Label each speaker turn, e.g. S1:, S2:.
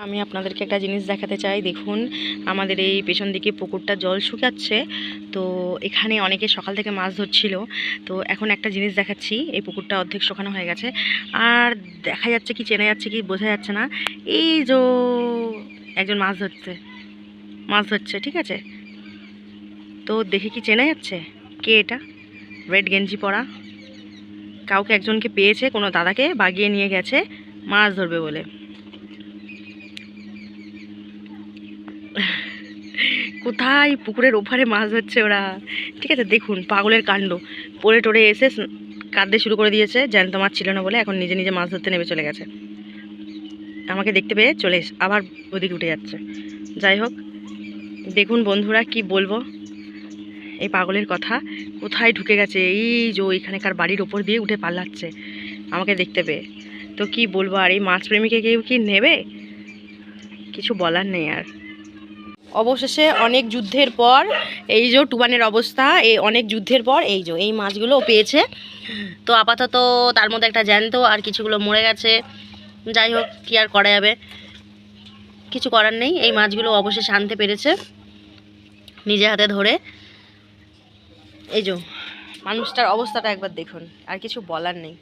S1: আমি আপনাদেরকে একটা জিনিস দেখাতে চাই। দেখুন, আমাদের এই পেছন দিকে পুকুরটা জল শুকাচ্ছে। তো এখানে অনেকে সকাল থেকে মাছ ধরছিল। তো এখন একটা জিনিস দেখাচ্ছি, এই পুকুরটা অর্ধেক শুকানো হয়ে গেছে। আর দেখা যাচ্ছে কি, চেনা যাচ্ছে কি বোঝা যাচ্ছে না। এই যে একজন মাছ ধরছে, ঠিক আছে? তো দেখে কি চেনা যাচ্ছে? কে এটা? রেড গেঞ্জি পরা কাউকে একজনকে পেয়েছে, কোনো দাদাকে বাগিয়ে নিয়ে গেছে মাছ ধরবে বলে। কোথায়? পুকুরের ওপারে মাছ ধরছে ওরা, ঠিক আছে? দেখুন পাগলের কাণ্ড, পড়ে টরে এসে কাঁদতে শুরু করে দিয়েছে, জ্যান্ত মাছ ছিল না বলে। এখন নিজে নিজে মাছ ধরতে নেমে চলে গেছে। আমাকে দেখতে পেয়ে আবার ওদিকে উঠে যাচ্ছে। যাই হোক, দেখুন বন্ধুরা, কি বলবো এই পাগলের কথা। কোথায় ঢুকে গেছে, এই যে এখানকার বাড়ির ওপর দিয়ে উঠে পালাচ্ছে আমাকে দেখতে পেয়ে। তো কি বলবো, আর এই মাছ প্রেমীকে কেউ কি নেবে? কিছু বলার নেই আর। অবশেষে অনেক যুদ্ধের পর এই যে টুবানের অবস্থা, এই অনেক যুদ্ধের পর এই যে এই মাছগুলো পেয়েছে। তো আপাতত তার মধ্যে একটা জ্যান্ত, আর কিছুগুলো মরে গেছে। যাই হোক, কি আর করা যাবে, কিছু করার নেই। এই মাছগুলো অবশেষে আনতে পেরেছে নিজে হাতে ধরে। এই যে মানুষটার অবস্থাটা একবার দেখুন, আর কিছু বলার নেই।